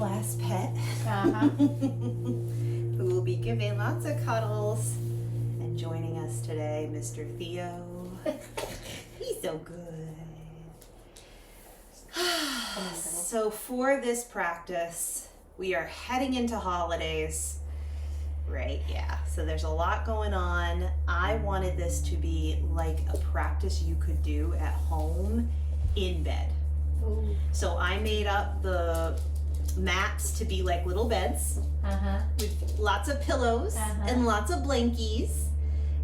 class pet Uh-huh. who will be giving lots of cuddles and joining us today, Mr. Theo. He's so good. So for this practice, we are heading into holidays. Right, yeah. So there's a lot going on. I wanted this to be like a practice you could do at home in bed. Ooh. So I made up the mats to be like little beds with lots of pillows and lots of blankies.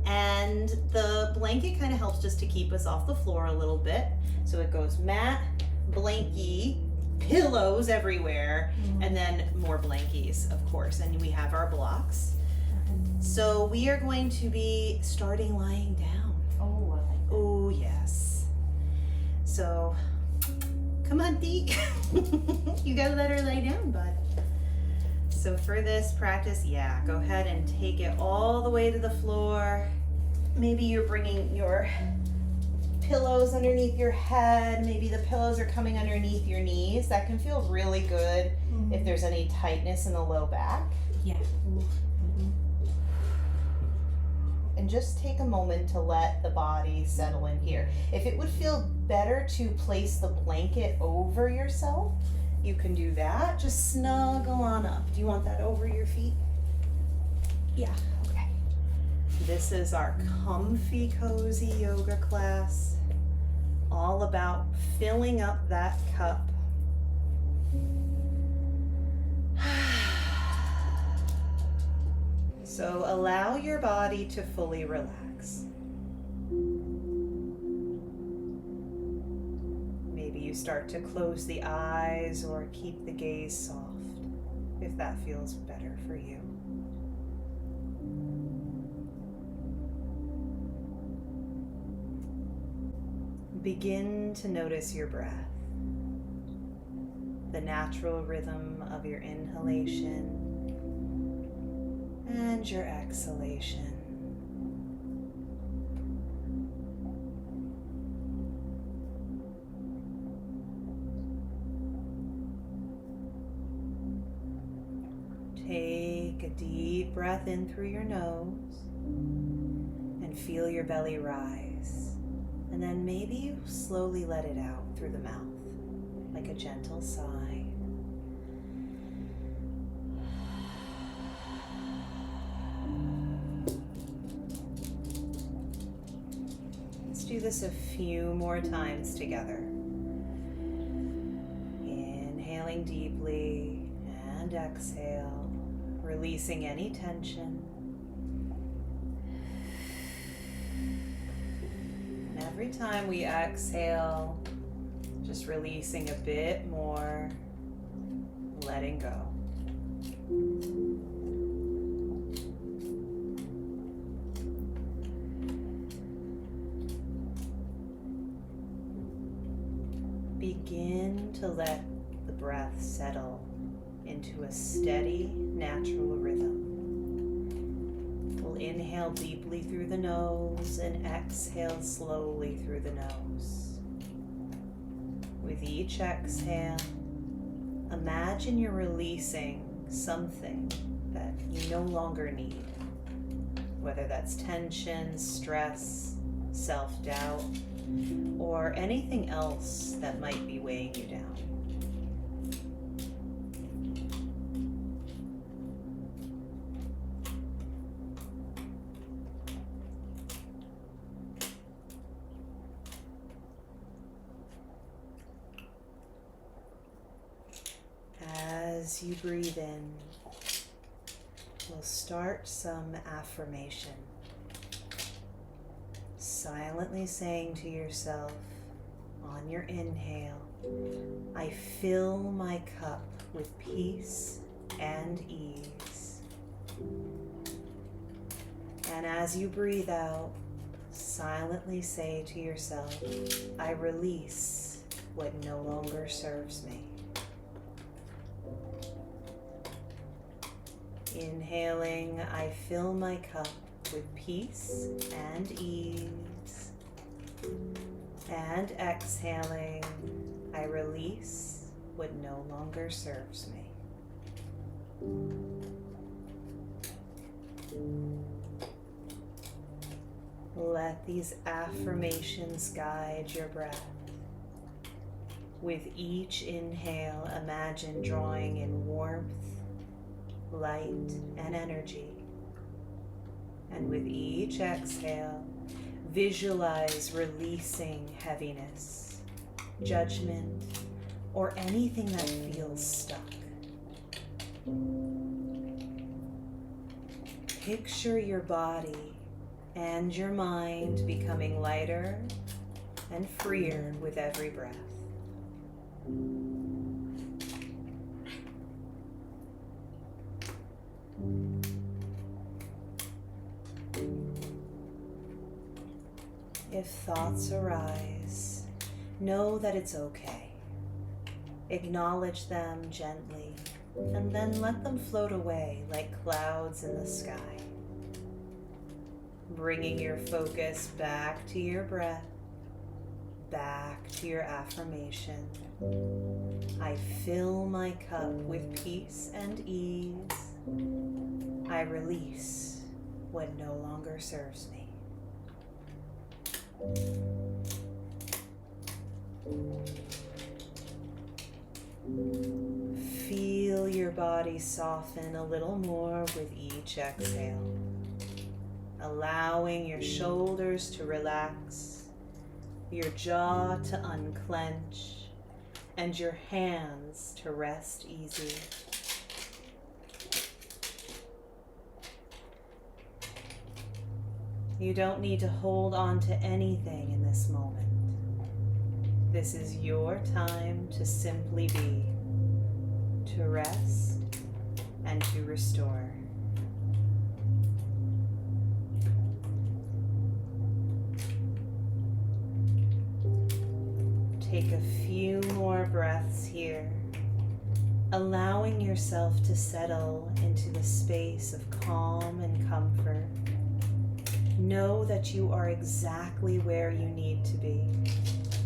And the blanket kind of helps just to keep us off the floor a little bit. So it goes mat, blankie, pillows everywhere, and then more blankies, of course. And we have our blocks. So we are going to be starting lying down. Oh, I like that. Oh, yes. So, come on, Dee. You gotta let her lay down, bud. So for this practice, yeah, go ahead and take it all the way to the floor. Maybe you're bringing your pillows underneath your head. Maybe the pillows are coming underneath your knees. That can feel really good if there's any tightness in the low back. Yeah. And just take a moment to let the body settle in here. If it would feel better to place the blanket over yourself, you can do that. Just snuggle on up. Do you want that over your feet? Yeah, okay. This is our Comfy Cozy Yoga class, all about filling up that cup. So allow your body to fully relax. Maybe you start to close the eyes or keep the gaze soft, if that feels better for you. Begin to notice your breath, the natural rhythm of your inhalation and your exhalation. Take a deep breath in through your nose and feel your belly rise. And then maybe you slowly let it out through the mouth, like a gentle sigh. Let's do this a few more times together. Inhaling deeply and exhale, releasing any tension. And every time we exhale, just releasing a bit more, letting go. Begin to let the breath settle into a steady, natural rhythm. We'll inhale deeply through the nose and exhale slowly through the nose. With each exhale, imagine you're releasing something that you no longer need, whether that's tension, stress, self-doubt, or anything else that might be weighing you down. As you breathe in, we'll start some affirmation. Silently saying to yourself on your inhale, I fill my cup with peace and ease. And as you breathe out, silently say to yourself, I release what no longer serves me. Inhaling, I fill my cup with peace and ease. And exhaling, I release what no longer serves me. Let these affirmations guide your breath. With each inhale, imagine drawing in warmth, light, and energy. And with each exhale, visualize releasing heaviness, judgment, or anything that feels stuck. Picture your body and your mind becoming lighter and freer with every breath. If thoughts arise, know that it's okay. Acknowledge them gently, and then let them float away like clouds in the sky. Bringing your focus back to your breath, back to your affirmation. I fill my cup with peace and ease. I release what no longer serves me. Feel your body soften a little more with each exhale, allowing your shoulders to relax, your jaw to unclench, and your hands to rest easy. You don't need to hold on to anything in this moment. This is your time to simply be, to rest and to restore. Take a few more breaths here, allowing yourself to settle into the space of calm and comfort. Know that you are exactly where you need to be,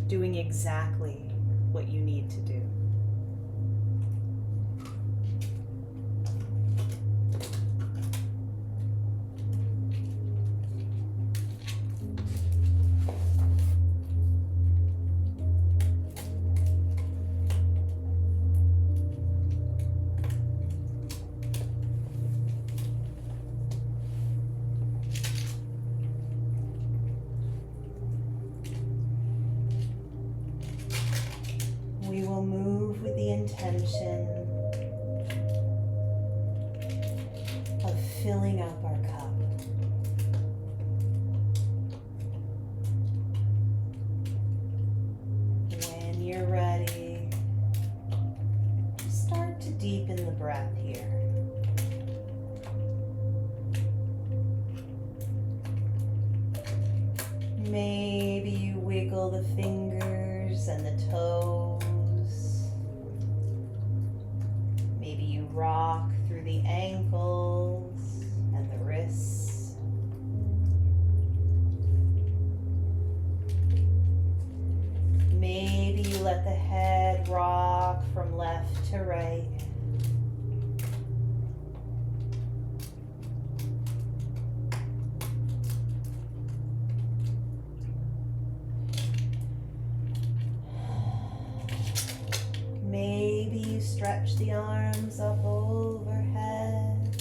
doing exactly what you need to do. We will move with the intention of filling up our cup. When you're ready, start to deepen the breath here. Maybe you wiggle the fingers and the toes. Maybe you rock through the ankles and the wrists. Maybe you let the head rock from left to right. Maybe you stretch the arms up overhead.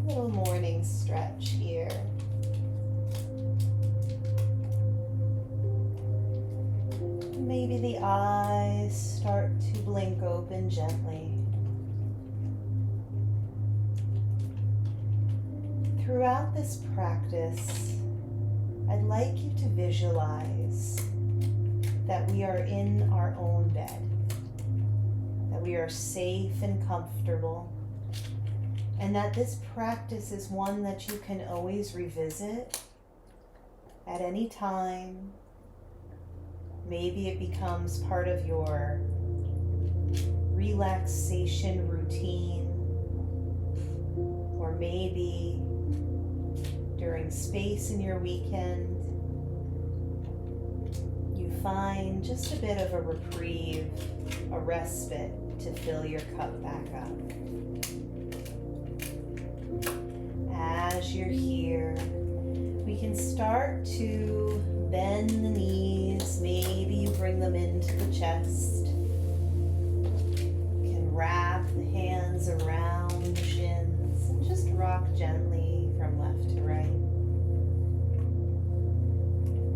Little morning stretch here. Maybe the eyes start to blink open gently. Throughout this practice, I'd like you to visualize that we are in our own bed, that we are safe and comfortable, and that this practice is one that you can always revisit at any time. Maybe it becomes part of your relaxation routine, or maybe during space in your weekend, you find just a bit of a reprieve, a respite to fill your cup back up. As you're here, we can start to bend the knees. Maybe you bring them into the chest. You can wrap the hands around the shins and just rock gently from left to right.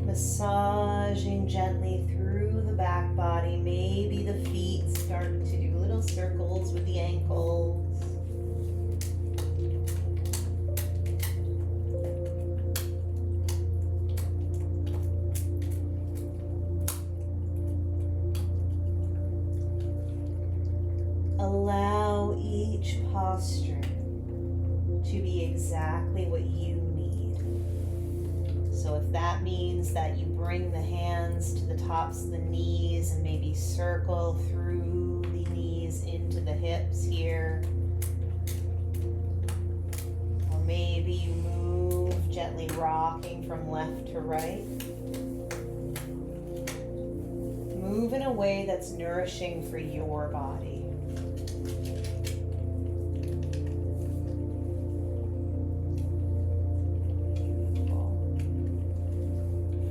Massaging gently through the back body. Maybe the feet start to do little circles with the ankles. Allow each posture to be exactly what you need. So if that means that you bring the hands to the tops of the knees and maybe circle through the knees into the hips here, or maybe you move gently rocking from left to right. Move in a way that's nourishing for your body.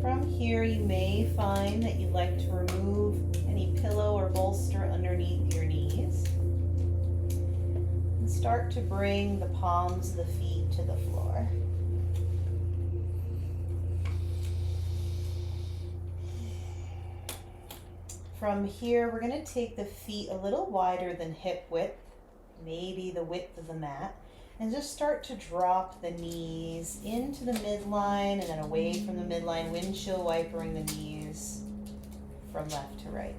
From here, you may find that you'd like to remove any pillow or bolster underneath your knees and start to bring the palms of the feet to the floor. From here, we're going to take the feet a little wider than hip width, maybe the width of the mat, and just start to drop the knees into the midline and then away from the midline, windshield wipering the knees from left to right.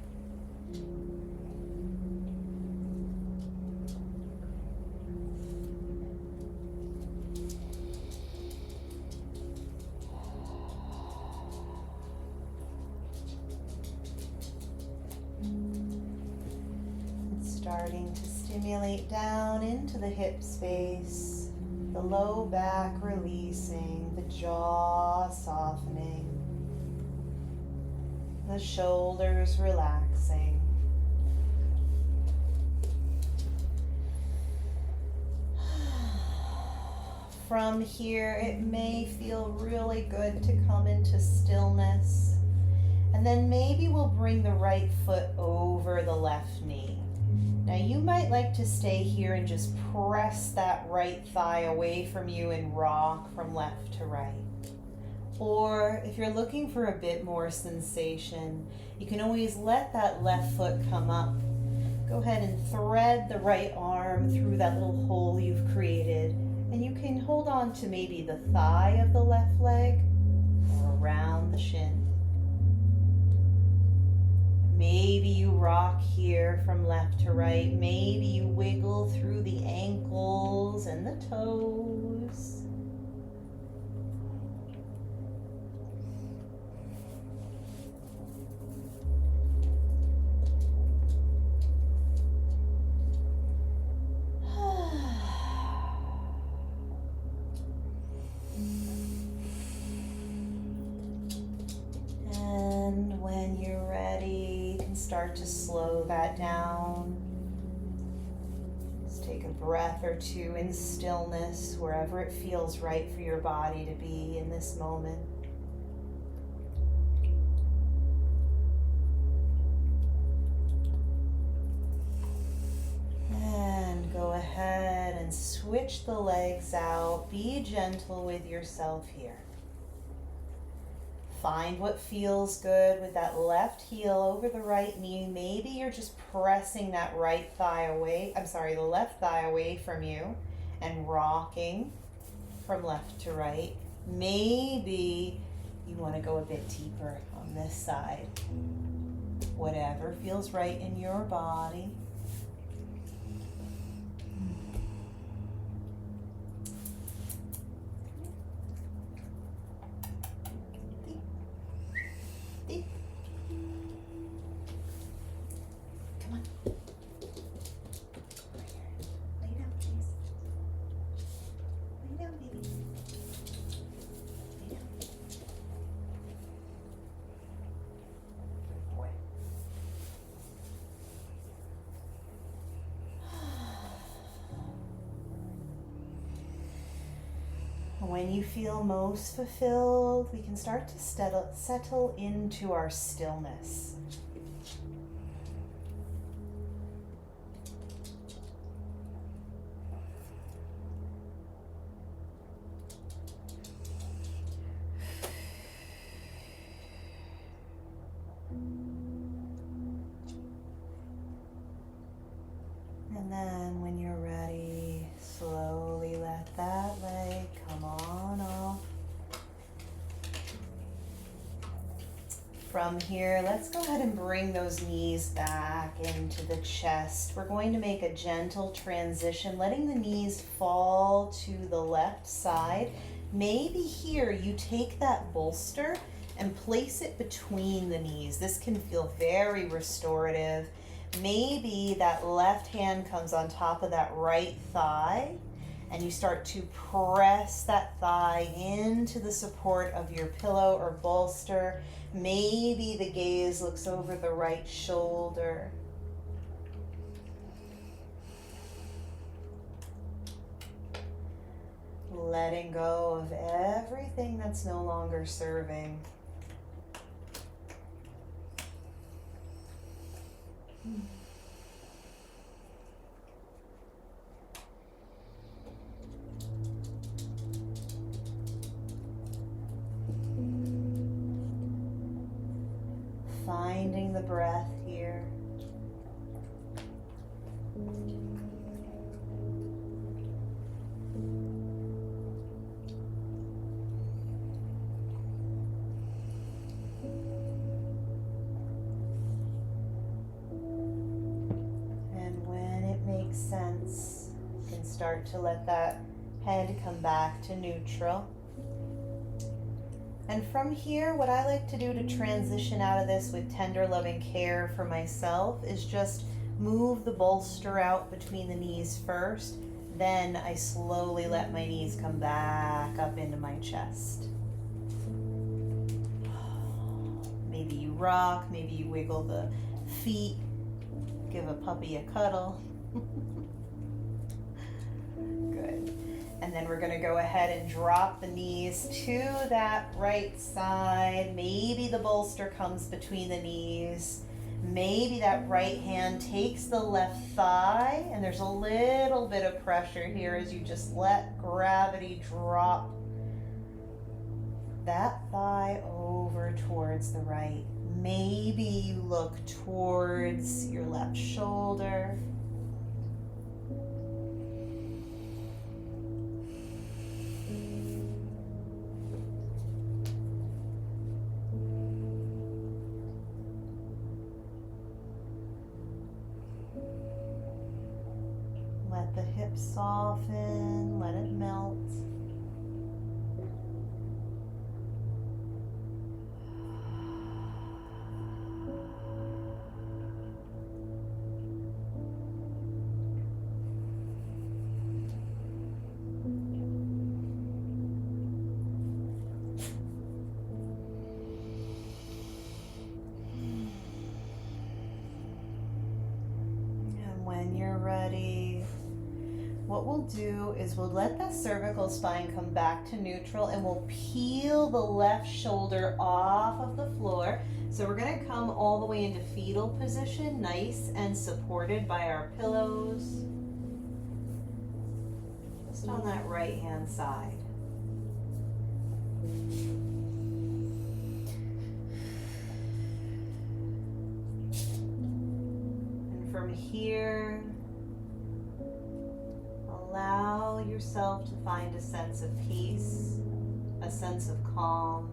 Starting to stimulate down into the hip space, the low back releasing, the jaw softening, the shoulders relaxing. From here, it may feel really good to come into stillness, and then maybe we'll bring the right foot over the left knee. Now you might like to stay here and just press that right thigh away from you and rock from left to right. Or if you're looking for a bit more sensation, you can always let that left foot come up. Go ahead and thread the right arm through that little hole you've created, and you can hold on to maybe the thigh of the left leg or around the shin. Maybe you rock here from left to right. Maybe you wiggle through the ankles and the toes. And when you're ready, start to slow that down. Just take a breath or two in stillness wherever it feels right for your body to be in this moment. And go ahead and switch the legs out. Be gentle with yourself here. Find what feels good with that left heel over the right knee. Maybe you're just pressing that right thigh away, the left thigh away from you and rocking from left to right. Maybe you want to go a bit deeper on this side. Whatever feels right in your body. When you feel most fulfilled, we can start to settle into our stillness. And then when you're ready, slowly let that leg come on off. From here, let's go ahead and bring those knees back into the chest. We're going to make a gentle transition, letting the knees fall to the left side. Maybe here you take that bolster and place it between the knees. This can feel very restorative. Maybe that left hand comes on top of that right thigh and you start to press that thigh into the support of your pillow or bolster. Maybe the gaze looks over the right shoulder. Letting go of everything that's no longer serving. Finding the breath here. And when it makes sense, you can start to let that head come back to neutral. And from here, what I like to do to transition out of this with tender, loving care for myself is just move the bolster out between the knees first. Then I slowly let my knees come back up into my chest. Maybe you rock, maybe you wiggle the feet, give a puppy a cuddle. Good. And then we're going to go ahead and drop the knees to that right side. Maybe the bolster comes between the knees. Maybe that right hand takes the left thigh, and there's a little bit of pressure here as you just let gravity drop that thigh over towards the right. Maybe you look towards your left shoulder. Let the hips soften, let it melt. And when you're ready, what we'll do is we'll let the cervical spine come back to neutral and we'll peel the left shoulder off of the floor. So we're going to come all the way into fetal position, nice and supported by our pillows. Just on that right hand side. And from here, allow yourself to find a sense of peace, a sense of calm,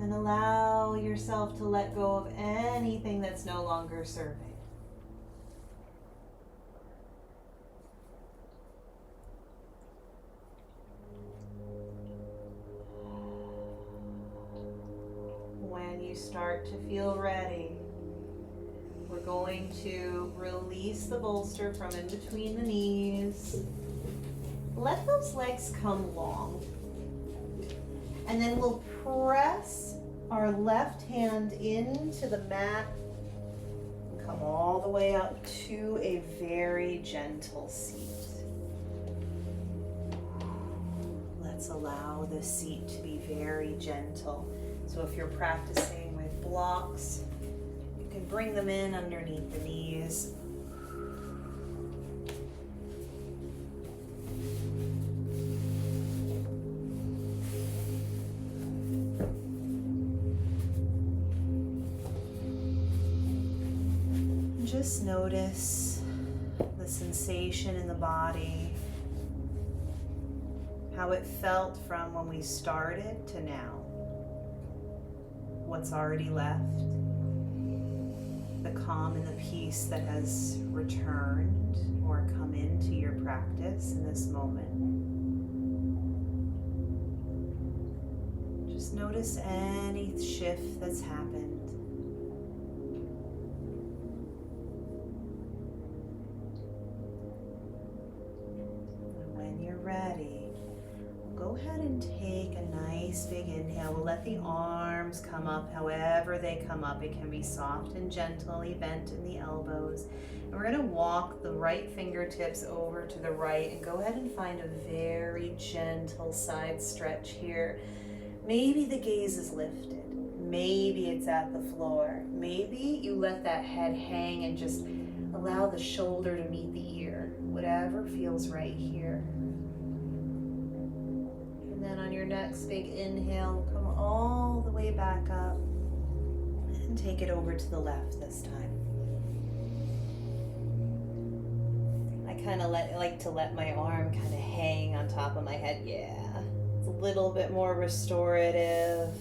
and allow yourself to let go of anything that's no longer serving. When you start to feel ready, we're going to release the bolster from in between the knees. Let those legs come long. And then we'll press our left hand into the mat and come all the way up to a very gentle seat. let's allow the seat to be very gentle. So if you're practicing with blocks, you can bring them in underneath the knees. Just notice the sensation in the body, how it felt from when we started to now, what's already left, the calm and the peace that has returned or come into your practice in this moment. Just notice any shift that's happened. Ready. Go ahead and take a nice big inhale. We'll let the arms come up however they come up. It can be soft and gently bent in the elbows. And we're going to walk the right fingertips over to the right and go ahead and find a very gentle side stretch here. Maybe the gaze is lifted. Maybe it's at the floor. Maybe you let that head hang and just allow the shoulder to meet the ear. Whatever feels right here. And then on your next big inhale, come all the way back up and take it over to the left this time. I kind of like to let my arm kind of hang on top of my head. Yeah, it's a little bit more restorative.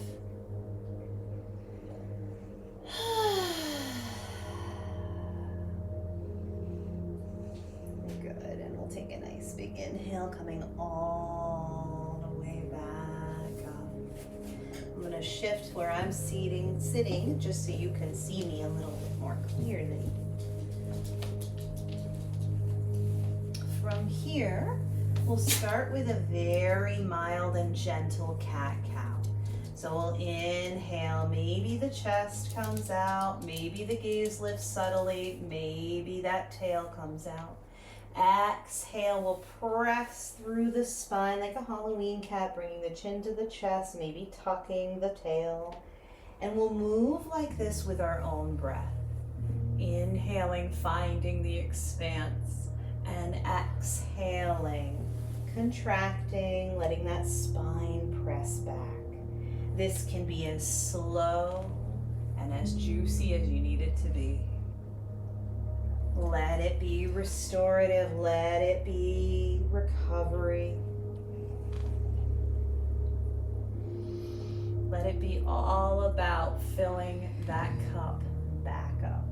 Good, and we'll take a nice big inhale, coming all the way back up. I'm going to shift where I'm sitting, just so you can see me a little bit more clearly. From here, we'll start with a very mild and gentle cat-cow. So we'll inhale, maybe the chest comes out, maybe the gaze lifts subtly, maybe that tail comes out. Exhale, we'll press through the spine like a Halloween cat, bringing the chin to the chest, maybe tucking the tail. And we'll move like this with our own breath. Inhaling, finding the expanse, and exhaling, contracting, letting that spine press back. This can be as slow and as juicy as you need it to be. Let it be restorative. Let it be recovery. Let it be all about filling that cup back up.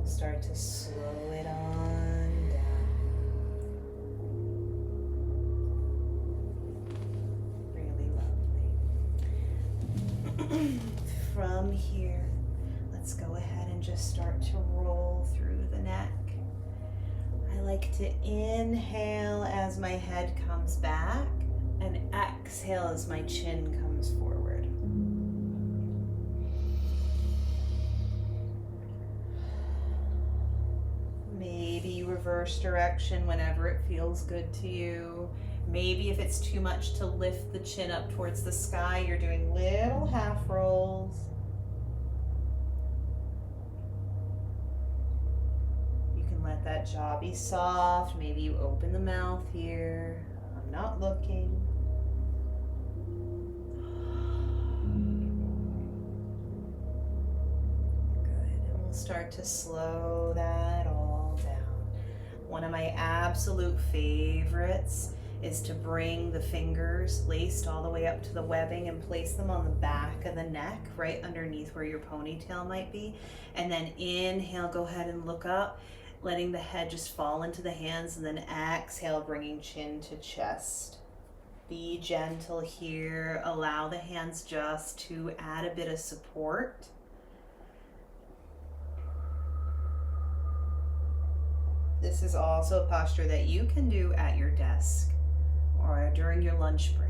Start to slow it on down. Really lovely. From here, let's go ahead and just start to roll through the neck. I like to inhale as my head comes back and exhale as my chin comes forward. Maybe reverse direction whenever it feels good to you. Maybe if it's too much to lift the chin up towards the sky, you're doing little half rolls. You can let that jaw be soft. Maybe you open the mouth here. I'm not looking. Good, and we'll start to slow that all down. One of my absolute favorites is to bring the fingers laced all the way up to the webbing and place them on the back of the neck, right underneath where your ponytail might be. And then inhale, go ahead and look up, letting the head just fall into the hands, and then exhale, bringing chin to chest. Be gentle here. Allow the hands just to add a bit of support. This is also a posture that you can do at your desk or during your lunch break.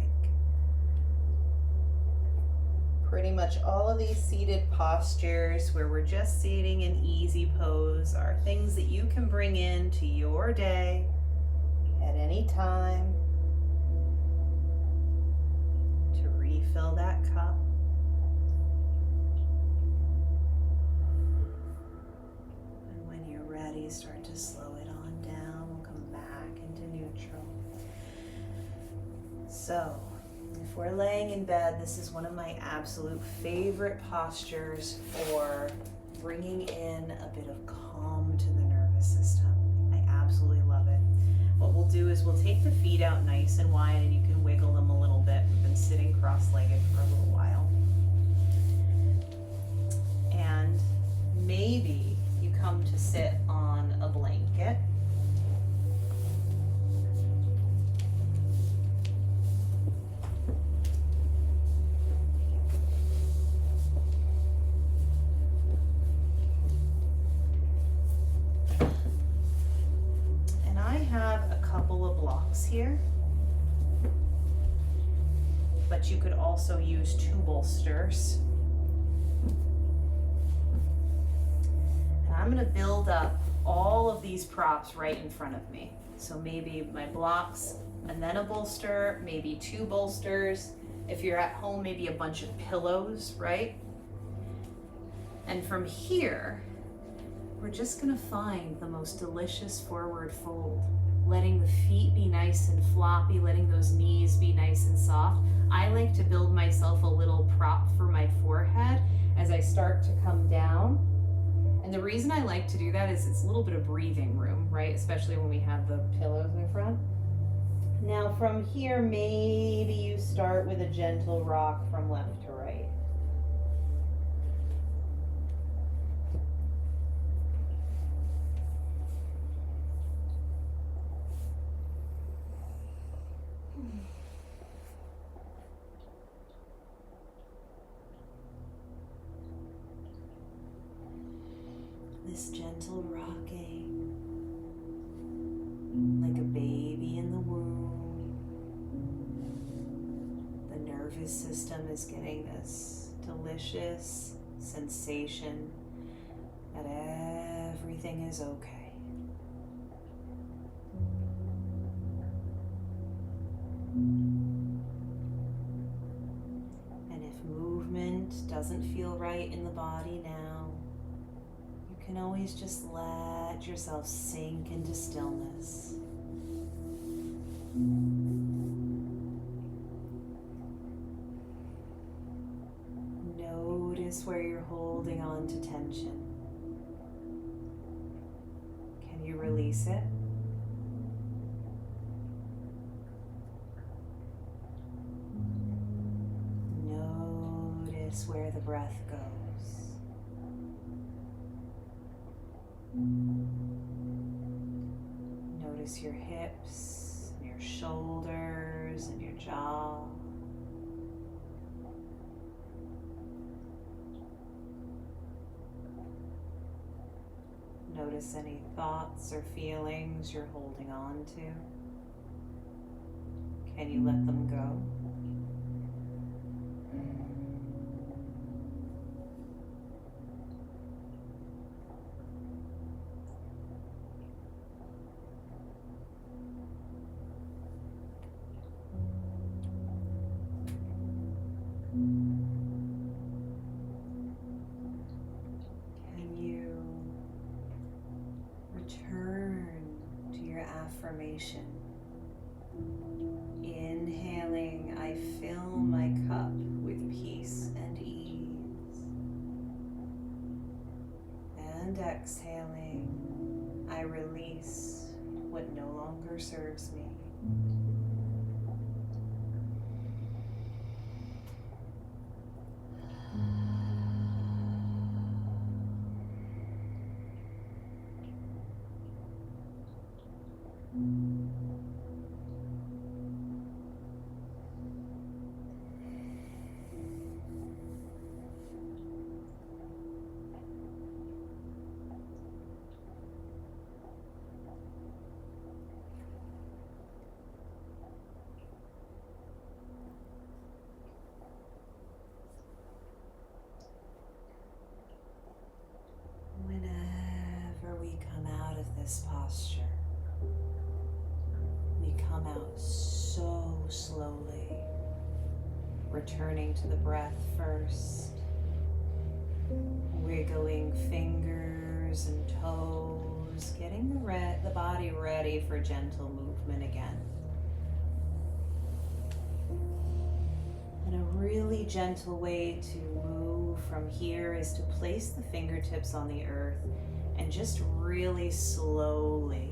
Pretty much all of these seated postures where we're just sitting in easy pose are things that you can bring into your day at any time to refill that cup. And when you're ready, start to slow it on down. We'll come back into neutral. So, if we're laying in bed, this is one of my absolute favorite postures for bringing in a bit of calm to the nervous system. I absolutely love it. What we'll do is we'll take the feet out nice and wide, and you can wiggle them a little bit. We've been sitting cross-legged for a little while. And maybe you come to sit on a blanket. Here, but you could also use 2 bolsters. And I'm going to build up all of these props right in front of me. So maybe my blocks and then a bolster, maybe 2 bolsters. If you're at home, maybe a bunch of pillows, right? And from here, we're just going to find the most delicious forward fold. Letting the feet be nice and floppy, letting those knees be nice and soft. I like to build myself a little prop for my forehead as I start to come down. And the reason I like to do that is it's a little bit of breathing room, right? Especially when we have the pillows in front. Now from here, maybe you start with a gentle rock from left to right. This gentle rocking, like a baby in the womb. The nervous system is getting this delicious sensation that everything is okay. And if movement doesn't feel right in the body now, you can always just let yourself sink into stillness. Notice where you're holding on to tension. Can you release it? Notice where the breath goes. Notice your hips, and your shoulders, and your jaw. Notice any thoughts or feelings you're holding on to. Can you let them go? Affirmation. Inhaling, I fill my cup with peace and ease. And exhaling, I release what no longer serves me. this posture. We come out so slowly, returning to the breath first, wiggling fingers and toes, getting the body ready for gentle movement again. And a really gentle way to move from here is to place the fingertips on the earth and just really slowly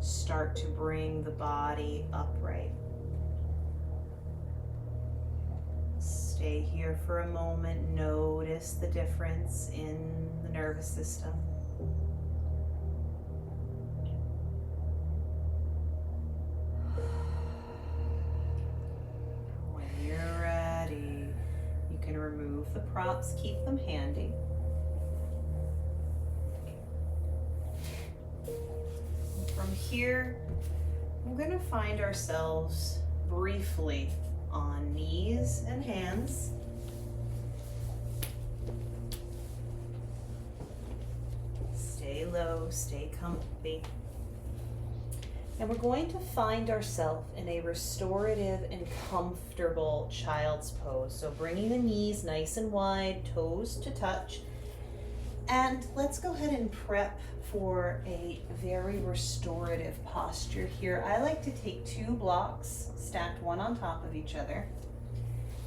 start to bring the body upright. Stay here for a moment. Notice the difference in the nervous system. When you're ready, you can remove the props, keep them handy. From here, we're going to find ourselves briefly on knees and hands. Stay low, stay comfy. And we're going to find ourselves in a restorative and comfortable child's pose. So bringing the knees nice and wide, toes to touch. And let's go ahead and prep for a very restorative posture here. I like to take 2 blocks stacked one on top of each other,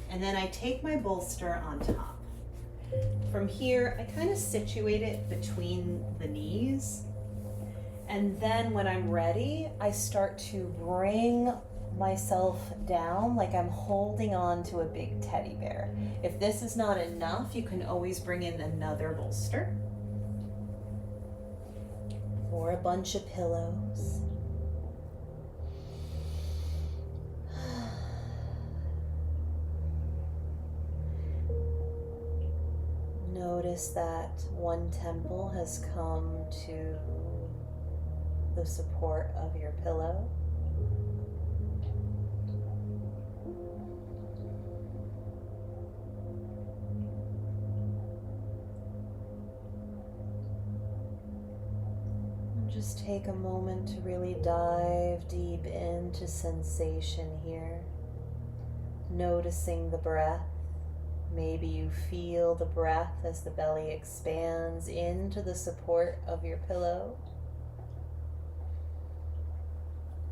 and then I take my bolster on top. From here, I kind of situate it between the knees, and then when I'm ready, I start to bring myself down like I'm holding on to a big teddy bear. If this is not enough, you can always bring in another bolster or a bunch of pillows. Notice that one temple has come to the support of your pillow. Just take a moment to really dive deep into sensation here, noticing the breath. Maybe you feel the breath as the belly expands into the support of your pillow.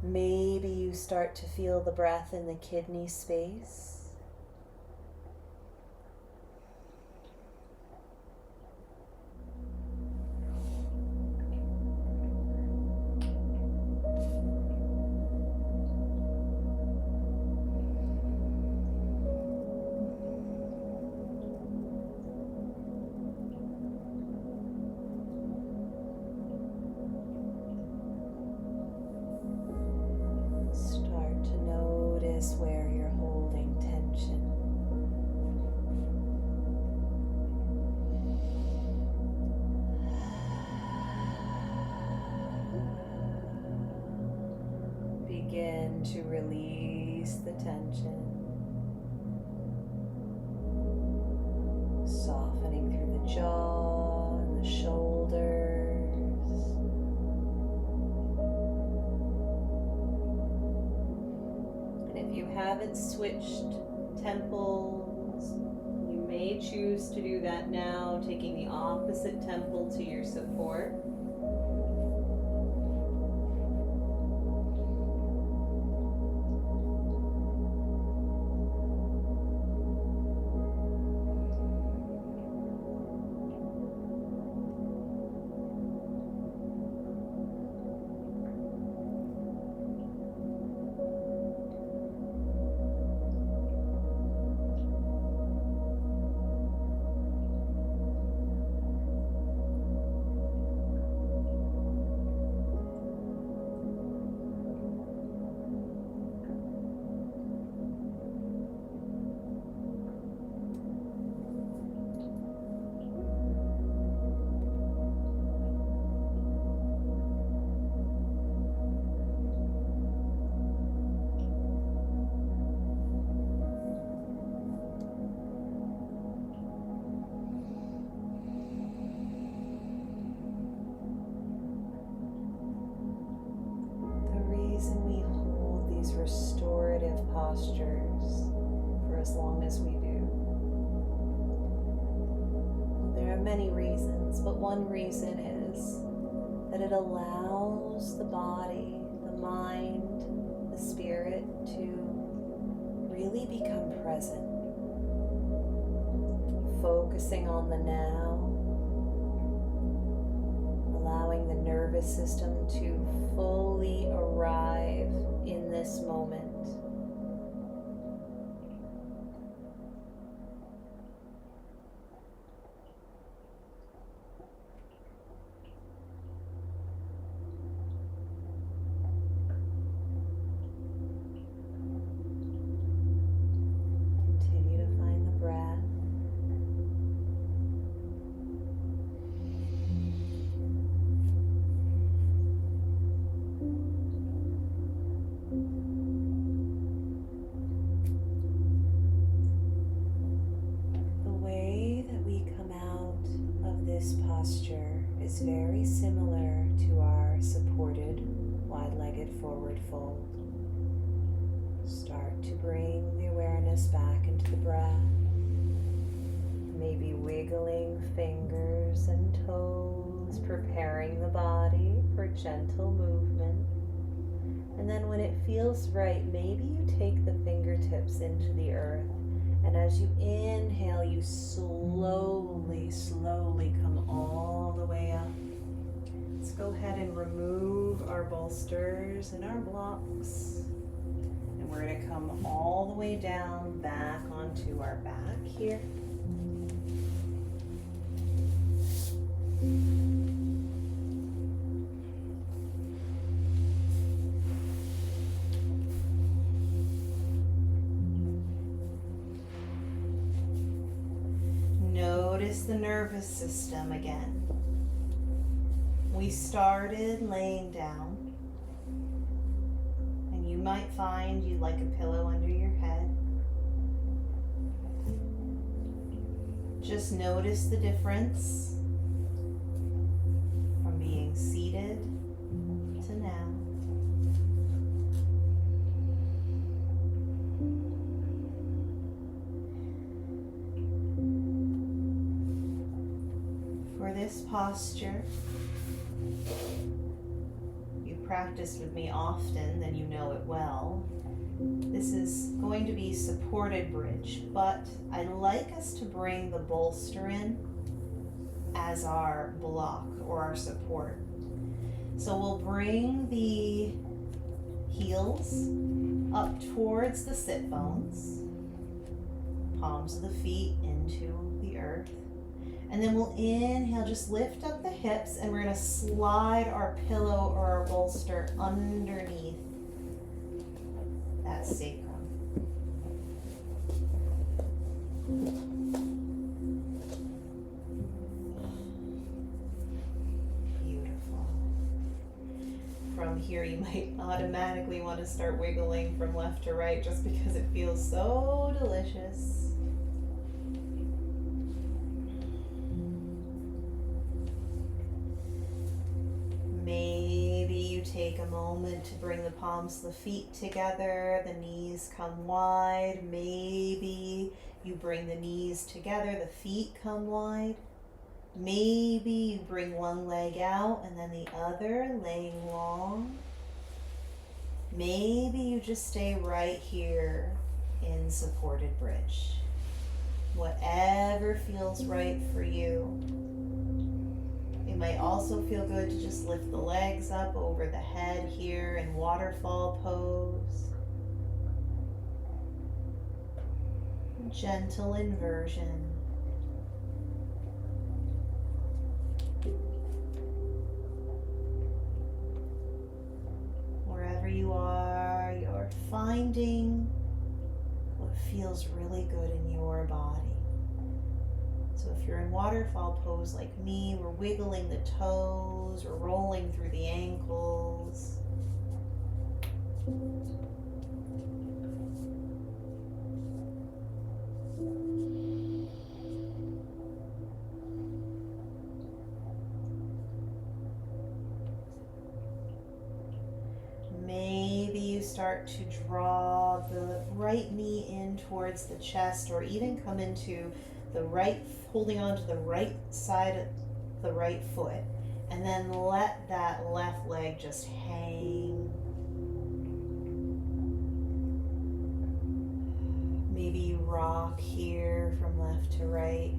Maybe you start to feel the breath in the kidney space. Where you're holding tension. Begin to release the tension, softening through the jaw and the shoulders. Haven't switched temples, you may choose to do that now, taking the opposite temple to your support. many reasons, but one reason is that it allows the body, the mind, the spirit to really become present, focusing on the now, allowing the nervous system to fully arrive in this moment. Continue to find the breath. Posture is very similar to our supported wide-legged forward fold. Start to bring the awareness back into the breath, maybe wiggling fingers and toes, preparing the body for gentle movement. And then when it feels right, maybe you take the fingertips into the earth. And as you inhale, you slowly come all the way up. Let's go ahead and remove our bolsters and our blocks. And we're going to come all the way down back onto our back here. Notice the nervous system again. We started laying down, and you might find you'd like a pillow under your head. Just notice the difference from being seated to now. For this posture, you practiced with me often, then you know it well. This is going to be supported bridge, but I like us to bring the bolster in as our block or our support. So we'll bring the heels up towards the sit bones, palms of the feet into the earth. And then we'll inhale, just lift up the hips, and we're going to slide our pillow or our bolster underneath that sacrum. Beautiful. From here, you might automatically want to start wiggling from left to right just because it feels so delicious. Maybe you take a moment to bring the palms of the feet together, the knees come wide. Maybe you bring the knees together, the feet come wide. Maybe you bring one leg out and then the other, laying long. Maybe you just stay right here in supported bridge. Whatever feels right for you. It might also feel good to just lift the legs up over the head here in waterfall pose. Gentle inversion. Wherever you are, you're finding what feels really good in your body. So if you're in waterfall pose like me, we're wiggling the toes, we're rolling through the ankles. Maybe you start to draw the right knee in towards the chest, or even come into holding on to the right side of the right foot, and then let that left leg just hang. Maybe you rock here from left to right.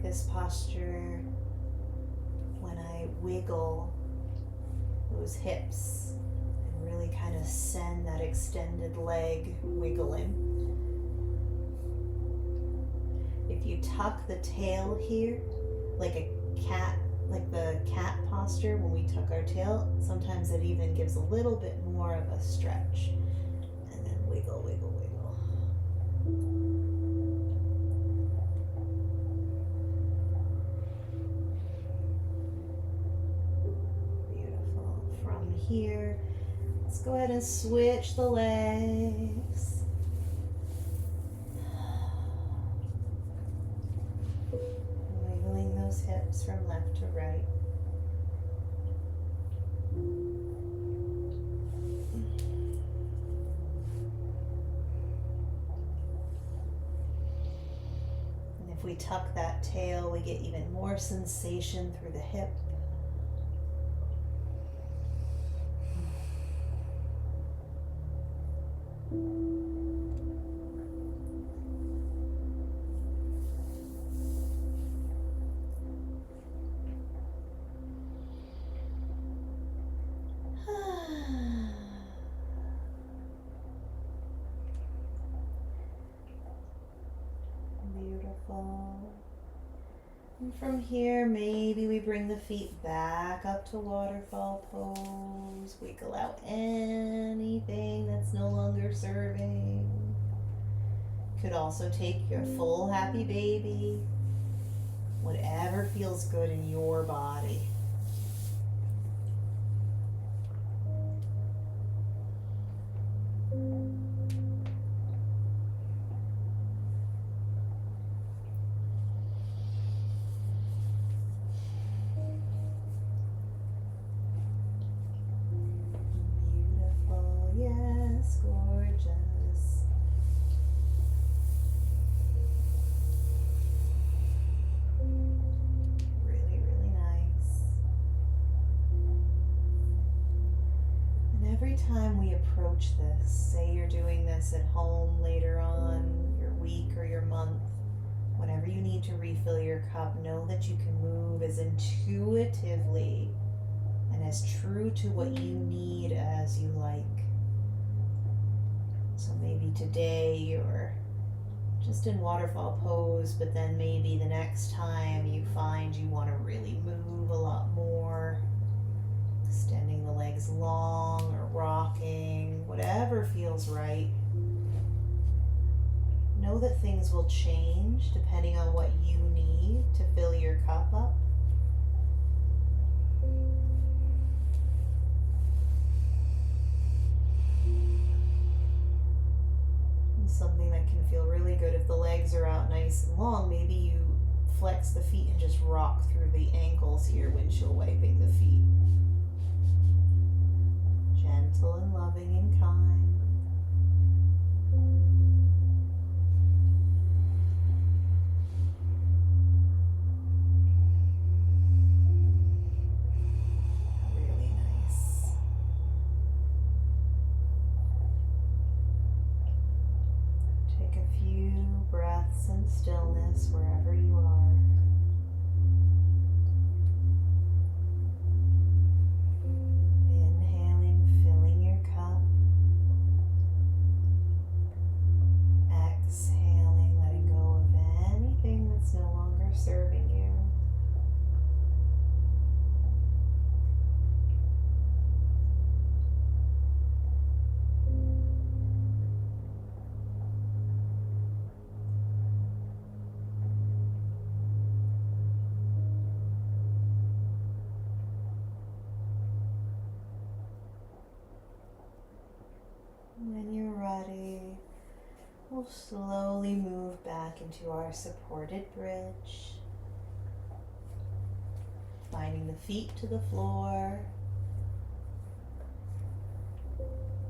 This posture when I wiggle those hips and really kind of send that extended leg wiggling. If you tuck the tail here like a cat, like the cat posture when we tuck our tail, sometimes it even gives a little bit more of a stretch. And then wiggle, wiggle, wiggle. Here, let's go ahead and switch the legs. Wiggling those hips from left to right. And if we tuck that tail, we get even more sensation through the hip. Beautiful. And from here, maybe we bring the feet back up to waterfall pose. Wiggle out anything that's no longer serving. Could also take your full happy baby. Whatever feels good in your body. Yes, gorgeous. Really, really nice. And every time we approach this, say you're doing this at home later on, your week or your month, whenever you need to refill your cup, know that you can move as intuitively and as true to what you need as you like. So maybe today you're just in waterfall pose, but then maybe the next time you find you want to really move a lot more, extending the legs long or rocking, whatever feels right. Know that things will change depending on what you need to fill your cup up. Something that can feel really good if the legs are out nice and long. Maybe you flex the feet and just rock through the ankles here, windshield wiping the feet. Gentle and loving and kind. Really nice. Take a few breaths in stillness wherever you are. Inhaling, filling your cup. Exhaling, letting go of anything that's no longer serving you. When you're ready, we'll slowly move back into our supported bridge, finding the feet to the floor.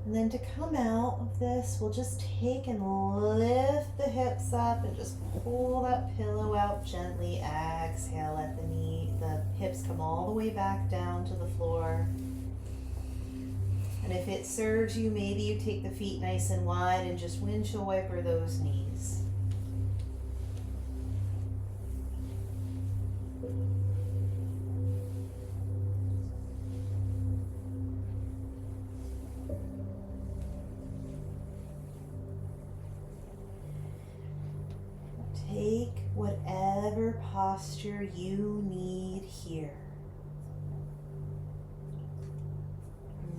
And then to come out of this, we'll just take and lift the hips up and just pull that pillow out gently. Exhale, let the hips come all the way back down to the floor. And if it serves you, maybe you take the feet nice and wide and just windshield wiper those knees. Take whatever posture you need here.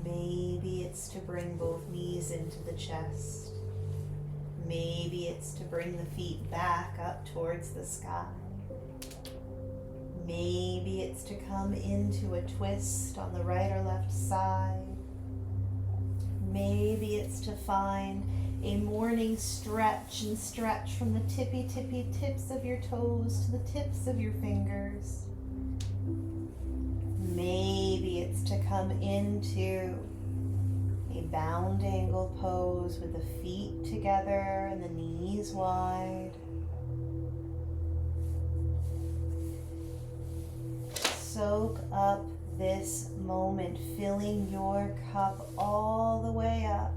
Maybe it's to bring both knees into the chest. Maybe it's to bring the feet back up towards the sky. Maybe it's to come into a twist on the right or left side. Maybe it's to find a morning stretch and stretch from the tippy tips of your toes to the tips of your fingers. Maybe it's to come into a bound angle pose with the feet together and the knees wide. Soak up this moment, filling your cup all the way up,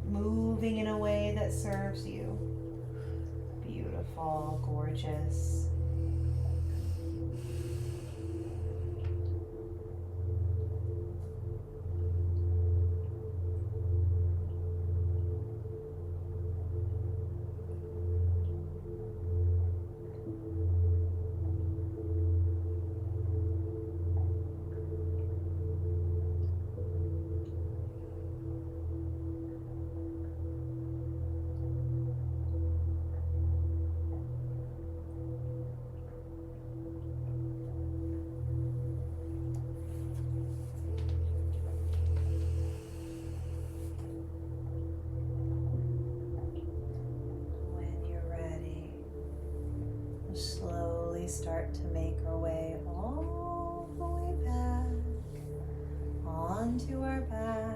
moving in a way that serves you. Beautiful, gorgeous. Start to make our way all the way back onto our back,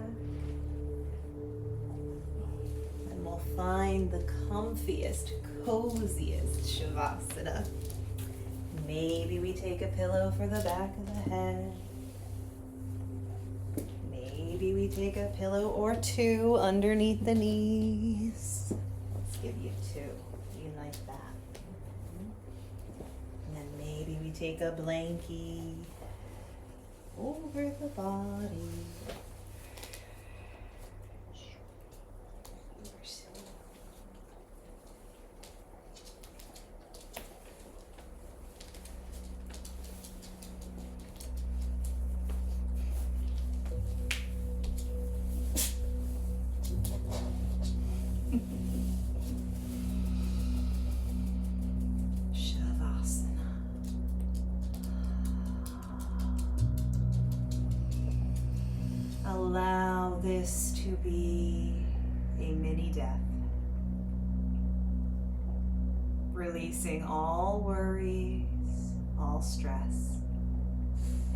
and we'll find the comfiest, coziest Shavasana. Maybe we take a pillow for the back of the head. Maybe we take a pillow or two underneath the knees. Let's give you two. You like that? Maybe we take a blankie over the body. Allow this to be a mini death. Releasing all worries, all stress.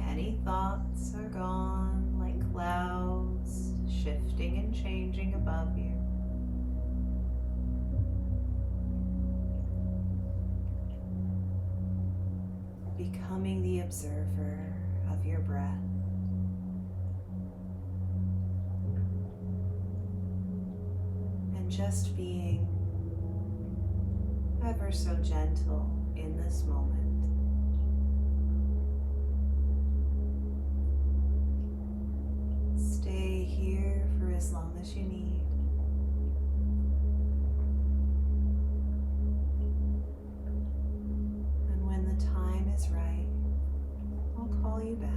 Any thoughts are gone like clouds, shifting and changing above you. Becoming the observer of your breath. Just being ever so gentle in this moment. Stay here for as long as you need. And when the time is right, I'll call you back.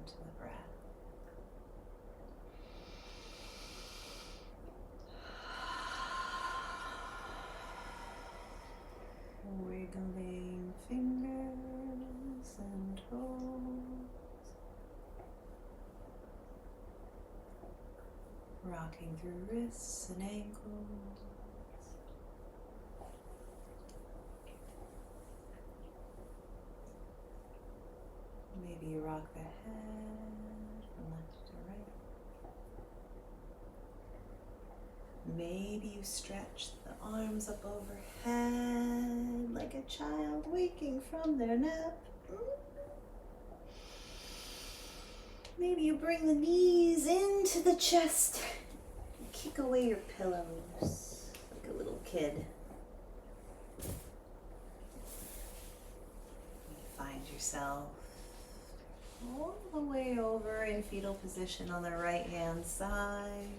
to the breath. Wiggling fingers and toes, rocking through wrists and ankles. Maybe you rock the head from left to right. Maybe you stretch the arms up overhead like a child waking from their nap. Maybe you bring the knees into the chest. Kick away your pillows like a little kid. You find yourself all the way over in fetal position on the right hand side.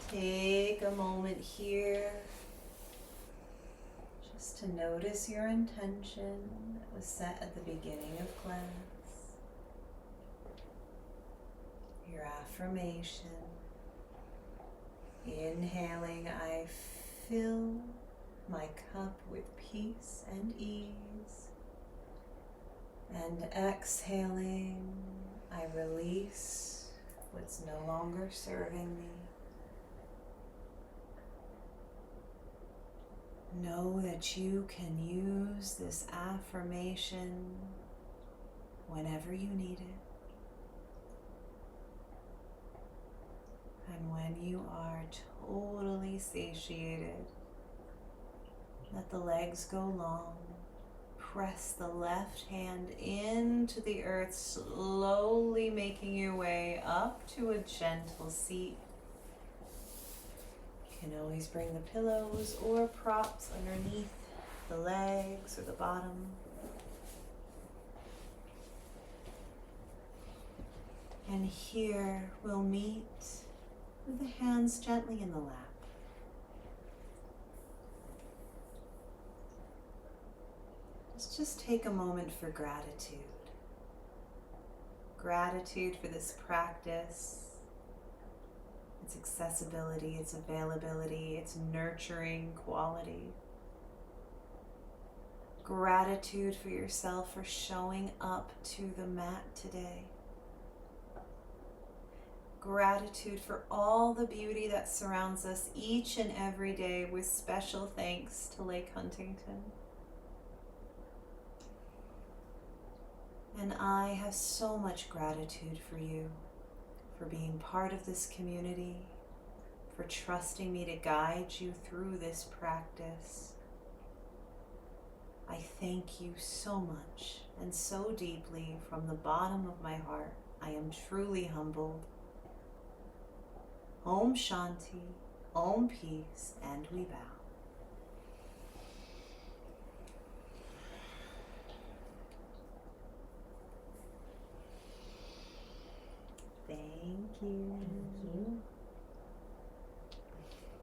Take a moment here just to notice your intention that was set at the beginning of class. Your affirmation. Inhaling, I fill my cup with peace and ease. And exhaling, I release what's no longer serving me. Know that you can use this affirmation whenever you need it. And when you are totally satiated, let the legs go long. Press the left hand into the earth, slowly making your way up to a gentle seat. You can always bring the pillows or props underneath the legs or the bottom. And here we'll meet with the hands gently in the lap. Let's just take a moment for gratitude. Gratitude for this practice, its accessibility, its availability, its nurturing quality. Gratitude for yourself for showing up to the mat today. Gratitude for all the beauty that surrounds us each and every day, with special thanks to Lake Huntington. And I have so much gratitude for you, for being part of this community, for trusting me to guide you through this practice. I thank you so much and so deeply from the bottom of my heart. I am truly humbled. Om Shanti, Om Peace, and we bow.